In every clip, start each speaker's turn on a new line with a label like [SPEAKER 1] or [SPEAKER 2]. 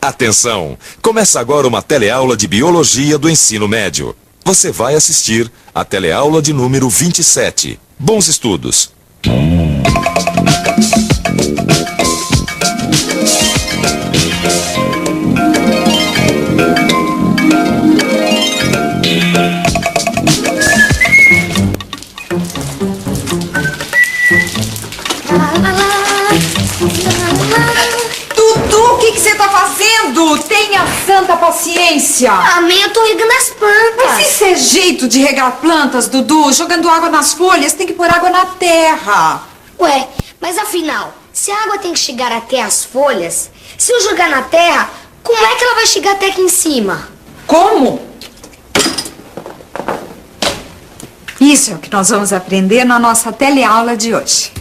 [SPEAKER 1] Atenção! Começa agora uma teleaula de Biologia do Ensino Médio. Você vai assistir a teleaula de número 27. Bons estudos!
[SPEAKER 2] Dudu, o que você tá fazendo? Tenha santa paciência.
[SPEAKER 3] Amém, eu tô regando as plantas.
[SPEAKER 2] Mas isso é jeito de regar plantas, Dudu? Jogando água nas folhas, tem que pôr água na terra.
[SPEAKER 3] Ué, mas afinal, se a água tem que chegar até as folhas, se eu jogar na terra, como é que ela vai chegar até aqui em cima?
[SPEAKER 2] Como? Isso é o que nós vamos aprender na nossa teleaula de hoje.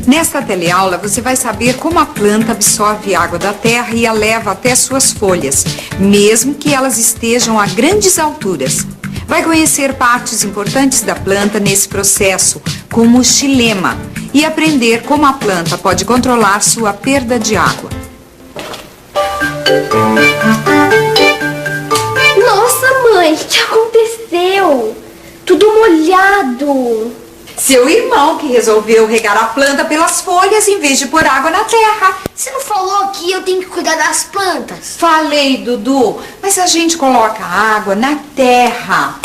[SPEAKER 2] Nesta teleaula, você vai saber como a planta absorve água da terra e a leva até suas folhas, mesmo que elas estejam a grandes alturas. Vai conhecer partes importantes da planta nesse processo, como o xilema, e aprender como a planta pode controlar sua perda de água.
[SPEAKER 3] Nossa, mãe, o que aconteceu? Tudo molhado.
[SPEAKER 2] Seu irmão que resolveu regar a planta pelas folhas em vez de pôr água na terra.
[SPEAKER 3] Você não falou que eu tenho que cuidar das plantas?
[SPEAKER 2] Falei, Dudu, mas a gente coloca água na terra.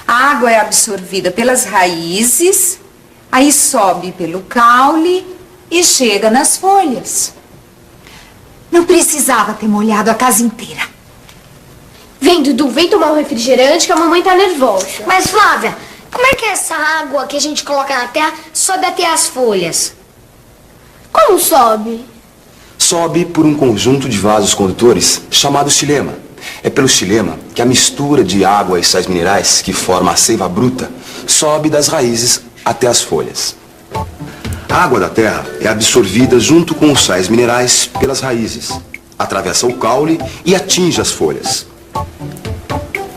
[SPEAKER 2] A água é absorvida pelas raízes, aí sobe pelo caule e chega nas folhas. Não precisava ter molhado a casa inteira.
[SPEAKER 4] Vem, Dudu, vem tomar um refrigerante que a mamãe tá nervosa.
[SPEAKER 3] Mas, Flávia, como é que essa água que a gente coloca na terra sobe até as folhas?
[SPEAKER 4] Como sobe?
[SPEAKER 5] Sobe por um conjunto de vasos condutores chamado xilema. É pelo xilema que a mistura de água e sais minerais, que forma a seiva bruta, sobe das raízes até as folhas. A água da terra é absorvida junto com os sais minerais pelas raízes, atravessa o caule e atinge as folhas.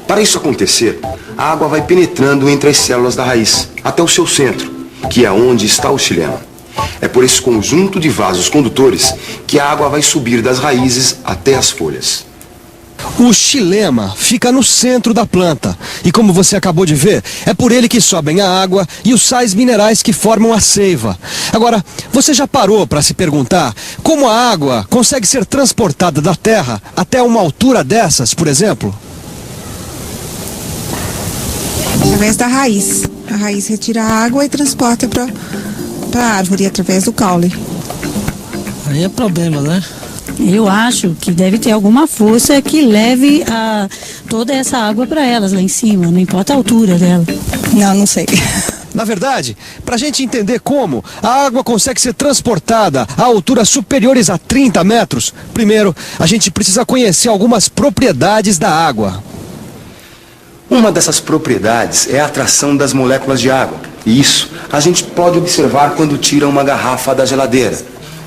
[SPEAKER 5] Para isso acontecer, a água vai penetrando entre as células da raiz, até o seu centro, que é onde está o xilema. É por esse conjunto de vasos condutores que a água vai subir das raízes até as folhas.
[SPEAKER 6] O xilema fica no centro da planta e, como você acabou de ver, é por ele que sobem a água e os sais minerais que formam a seiva. Agora, você já parou para se perguntar como a água consegue ser transportada da terra até uma altura dessas, por exemplo?
[SPEAKER 7] Através da raiz. A raiz retira a água e transporta para a árvore através do caule.
[SPEAKER 8] Aí é problema, né?
[SPEAKER 9] Eu acho que deve ter alguma força que leve toda essa água para elas lá em cima, não importa a altura dela.
[SPEAKER 7] Não sei.
[SPEAKER 6] Na verdade, para a gente entender como a água consegue ser transportada a alturas superiores a 30 metros, primeiro a gente precisa conhecer algumas propriedades da água.
[SPEAKER 5] Uma dessas propriedades é a atração das moléculas de água. E isso a gente pode observar quando tira uma garrafa da geladeira.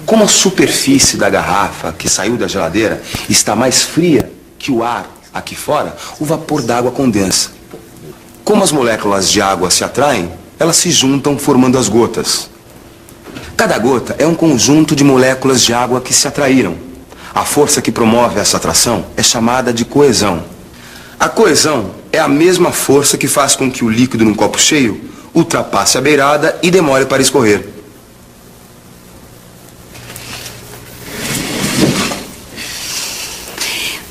[SPEAKER 5] Como a superfície da garrafa que saiu da geladeira está mais fria que o ar aqui fora, o vapor d'água condensa. Como as moléculas de água se atraem, elas se juntam formando as gotas. Cada gota é um conjunto de moléculas de água que se atraíram. A força que promove essa atração é chamada de coesão. A coesão é a mesma força que faz com que o líquido num copo cheio ultrapasse a beirada e demore para escorrer.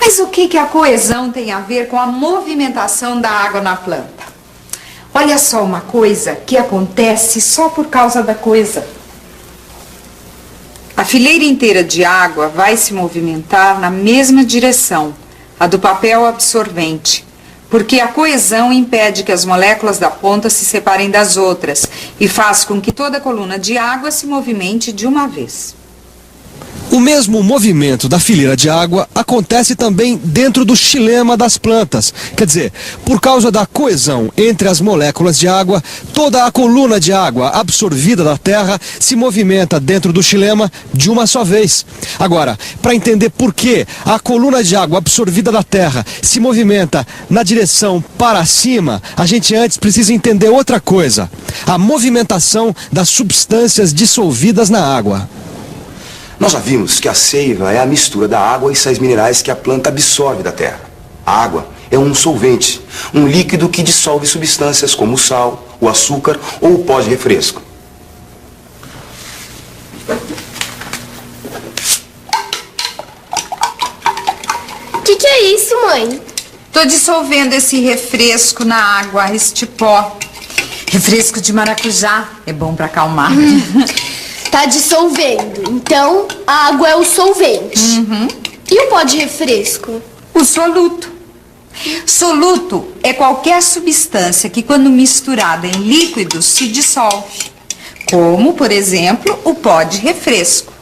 [SPEAKER 2] Mas o que a coesão tem a ver com a movimentação da água na planta? Olha só uma coisa que acontece só por causa da coesão. A fileira inteira de água vai se movimentar na mesma direção, a do papel absorvente, porque a coesão impede que as moléculas da ponta se separem das outras e faz com que toda a coluna de água se movimente de uma vez.
[SPEAKER 6] O mesmo movimento da fileira de água acontece também dentro do xilema das plantas. Quer dizer, por causa da coesão entre as moléculas de água, toda a coluna de água absorvida da terra se movimenta dentro do xilema de uma só vez. Agora, para entender por que a coluna de água absorvida da terra se movimenta na direção para cima, a gente antes precisa entender outra coisa: a movimentação das substâncias dissolvidas na água.
[SPEAKER 5] Nós já vimos que a seiva é a mistura da água e sais minerais que a planta absorve da terra. A água é um solvente, um líquido que dissolve substâncias como o sal, o açúcar ou o pó de refresco.
[SPEAKER 4] O que é isso, mãe?
[SPEAKER 2] Tô dissolvendo esse refresco na água, este pó. Refresco de maracujá, é bom pra acalmar.
[SPEAKER 4] Tá dissolvendo, então a água é o solvente. E o pó de refresco?
[SPEAKER 2] O soluto. Soluto é qualquer substância que, quando misturada em líquidos, se dissolve. Como, por exemplo, o pó de refresco.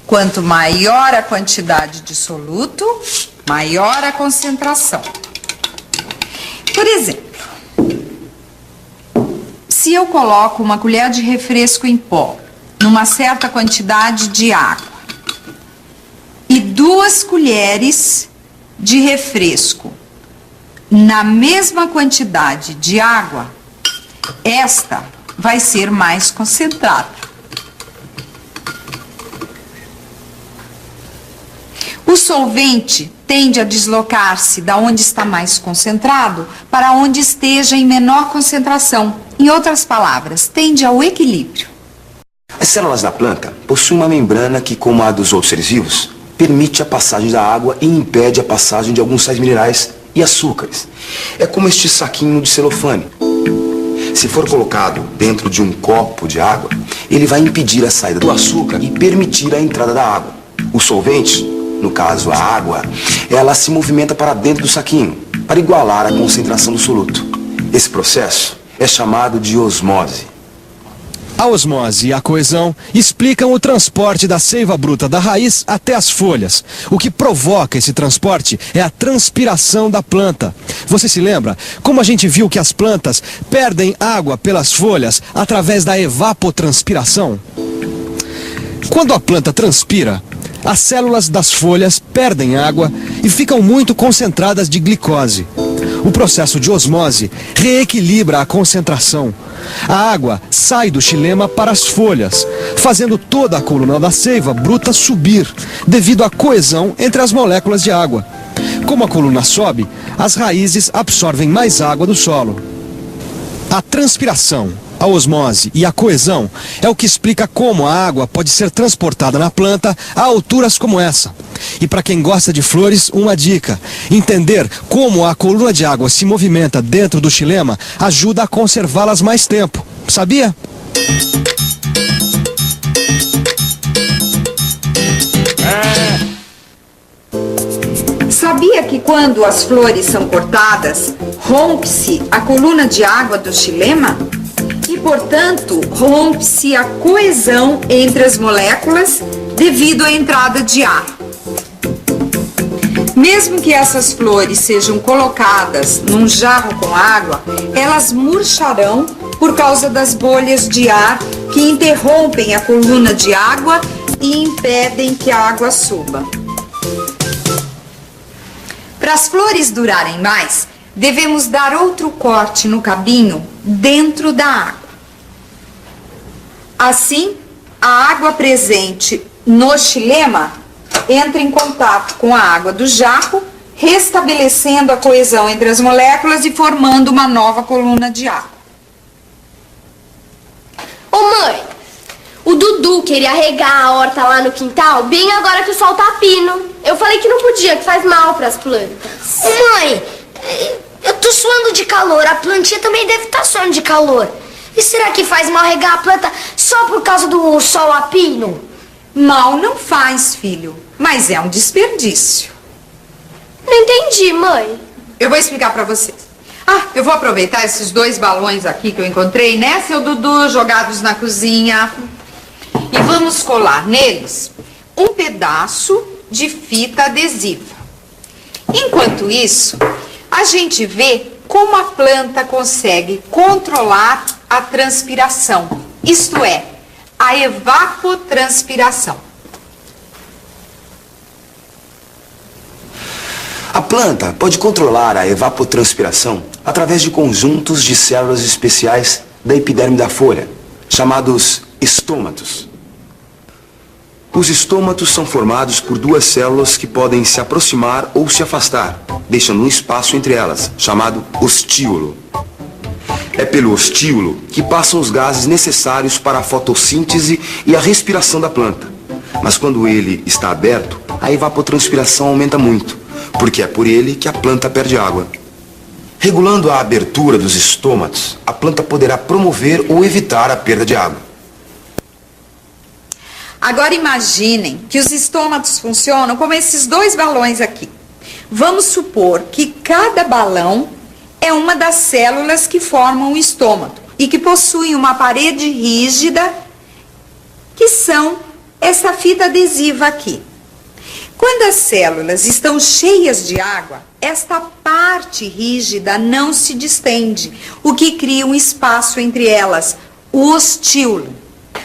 [SPEAKER 2] Quanto maior a quantidade de soluto, maior a concentração. Por exemplo, se eu coloco uma colher de refresco em pó numa certa quantidade de água e 2 colheres de refresco na mesma quantidade de água, esta vai ser mais concentrada. O solvente tende a deslocar-se da onde está mais concentrado para onde esteja em menor concentração. Em outras palavras, tende ao equilíbrio.
[SPEAKER 5] As células da planta possuem uma membrana que, como a dos outros seres vivos, permite a passagem da água e impede a passagem de alguns sais minerais e açúcares. É como este saquinho de celofane. Se for colocado dentro de um copo de água, ele vai impedir a saída do açúcar e permitir a entrada da água. O solvente, no caso a água, ela se movimenta para dentro do saquinho, para igualar a concentração do soluto. Esse processo é chamado de osmose.
[SPEAKER 6] A osmose e a coesão explicam o transporte da seiva bruta da raiz até as folhas. O que provoca esse transporte é a transpiração da planta. Você se lembra como a gente viu que as plantas perdem água pelas folhas através da evapotranspiração? Quando a planta transpira, as células das folhas perdem água e ficam muito concentradas de glicose. O processo de osmose reequilibra a concentração. A água sai do xilema para as folhas, fazendo toda a coluna da seiva bruta subir, devido à coesão entre as moléculas de água. Como a coluna sobe, as raízes absorvem mais água do solo. A transpiração, a osmose e a coesão é o que explica como a água pode ser transportada na planta a alturas como essa. E para quem gosta de flores, uma dica: entender como a coluna de água se movimenta dentro do xilema ajuda a conservá-las mais tempo. Sabia?
[SPEAKER 2] Sabia que quando as flores são cortadas, rompe-se a coluna de água do xilema? E, portanto, rompe-se a coesão entre as moléculas devido à entrada de ar. Mesmo que essas flores sejam colocadas num jarro com água, elas murcharão por causa das bolhas de ar que interrompem a coluna de água e impedem que a água suba. Para as flores durarem mais, devemos dar outro corte no cabinho dentro da água. Assim, a água presente no xilema entra em contato com a água do jarro, restabelecendo a coesão entre as moléculas e formando uma nova coluna de água.
[SPEAKER 4] Ô mãe, o Dudu queria regar a horta lá no quintal bem agora que o sol tá pino. Eu falei que não podia, que faz mal pras plantas.
[SPEAKER 3] Ô mãe, eu tô suando de calor, a plantinha também deve estar suando de calor. E será que faz mal regar a planta só por causa do sol a pino?
[SPEAKER 2] Mal não faz, filho, mas é um desperdício.
[SPEAKER 4] Não entendi, mãe.
[SPEAKER 2] Eu vou explicar pra vocês. Eu vou aproveitar esses 2 balões aqui que eu encontrei, né, seu Dudu, jogados na cozinha. E vamos colar neles um pedaço de fita adesiva. Enquanto isso, a gente vê como a planta consegue controlar a transpiração, isto é, a evapotranspiração.
[SPEAKER 5] A planta pode controlar a evapotranspiração através de conjuntos de células especiais da epiderme da folha, chamados estômatos. Os estômatos são formados por duas células que podem se aproximar ou se afastar, deixando um espaço entre elas, chamado ostíolo. É pelo ostíolo que passam os gases necessários para a fotossíntese e a respiração da planta. Mas quando ele está aberto, a evapotranspiração aumenta muito, porque é por ele que a planta perde água. Regulando a abertura dos estômatos, a planta poderá promover ou evitar a perda de água.
[SPEAKER 2] Agora imaginem que os estômatos funcionam como esses dois balões aqui. Vamos supor que cada balão é uma das células que formam o estômago e que possuem uma parede rígida, que são essa fita adesiva aqui. Quando as células estão cheias de água, esta parte rígida não se distende, o que cria um espaço entre elas, o ostíolo.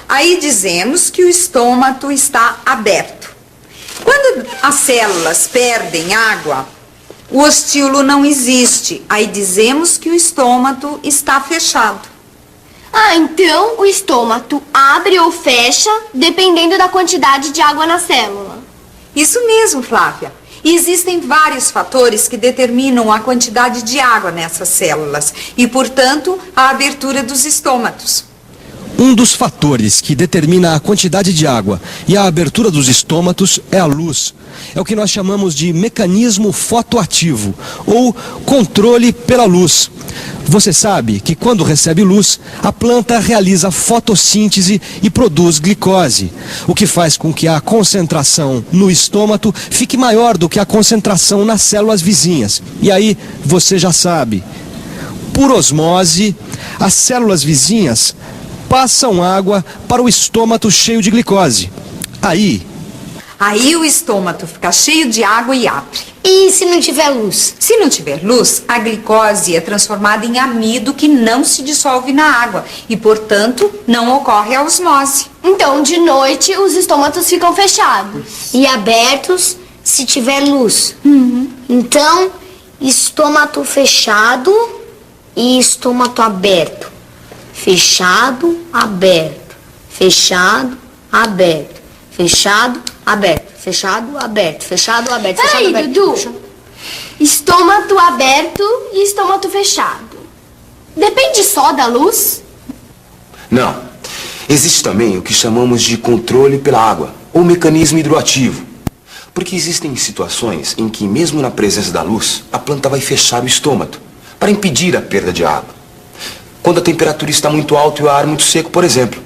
[SPEAKER 2] Aí dizemos que o estômago está aberto. Quando as células perdem água, o ostíolo não existe. Aí dizemos que o estômago está fechado.
[SPEAKER 4] Ah, então o estômago abre ou fecha dependendo da quantidade de água na célula.
[SPEAKER 2] Isso mesmo, Flávia. E existem vários fatores que determinam a quantidade de água nessas células e, portanto, a abertura dos estômatos.
[SPEAKER 6] Um dos fatores que determina a quantidade de água e a abertura dos estômatos é a luz. É o que nós chamamos de mecanismo fotoativo, ou controle pela luz. Você sabe que quando recebe luz, a planta realiza fotossíntese e produz glicose, o que faz com que a concentração no estômago fique maior do que a concentração nas células vizinhas. E aí, você já sabe, por osmose, as células vizinhas passam água para o estômago cheio de glicose.
[SPEAKER 2] Aí o estômago fica cheio de água e abre.
[SPEAKER 3] E se não tiver luz?
[SPEAKER 2] Se não tiver luz, a glicose é transformada em amido que não se dissolve na água e, portanto, não ocorre a osmose.
[SPEAKER 4] Então, de noite, os estômatos ficam fechados.
[SPEAKER 3] E abertos se tiver luz. Então, estômago fechado e estômago aberto. Fechado, aberto. Fechado, aberto. Fechado, aberto. Fechado, aberto. Fechado, aberto.
[SPEAKER 4] Peraí, Dudu. Estômago aberto e estômago fechado. Depende só da luz?
[SPEAKER 5] Não. Existe também o que chamamos de controle pela água, ou mecanismo hidroativo. Porque existem situações em que, mesmo na presença da luz, a planta vai fechar o estômago, para impedir a perda de água. Quando a temperatura está muito alta e o ar muito seco, por exemplo.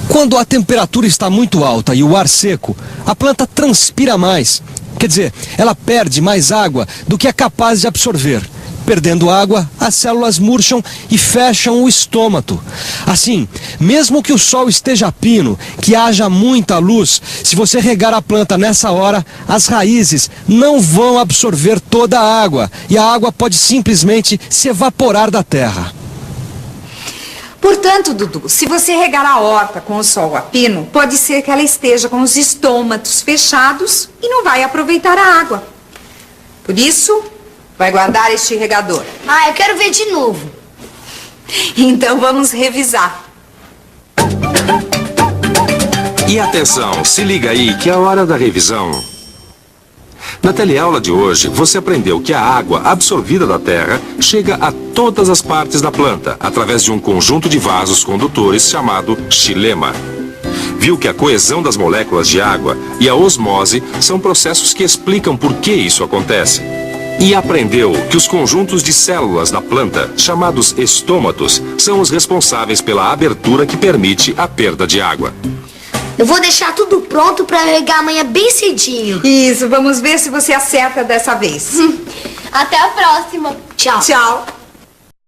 [SPEAKER 6] Quando a temperatura está muito alta e o ar seco, a planta transpira mais. Quer dizer, ela perde mais água do que é capaz de absorver. Perdendo água, as células murcham e fecham o estômago. Assim, mesmo que o sol esteja a pino, que haja muita luz, se você regar a planta nessa hora, as raízes não vão absorver toda a água e a água pode simplesmente se evaporar da terra.
[SPEAKER 2] Portanto, Dudu, se você regar a horta com o sol a pino, pode ser que ela esteja com os estômatos fechados e não vai aproveitar a água. Por isso, vai guardar este regador.
[SPEAKER 3] Ah, eu quero ver de novo.
[SPEAKER 2] Então vamos revisar.
[SPEAKER 1] E atenção, se liga aí que é a hora da revisão. Na teleaula de hoje, você aprendeu que a água absorvida da terra chega a todas as partes da planta, através de um conjunto de vasos condutores chamado xilema. Viu que a coesão das moléculas de água e a osmose são processos que explicam por que isso acontece. E aprendeu que os conjuntos de células da planta, chamados estômatos, são os responsáveis pela abertura que permite a perda de água.
[SPEAKER 3] Eu vou deixar tudo pronto para regar amanhã bem cedinho.
[SPEAKER 2] Isso, vamos ver se você acerta dessa vez.
[SPEAKER 4] Até a próxima.
[SPEAKER 3] Tchau.
[SPEAKER 2] Tchau.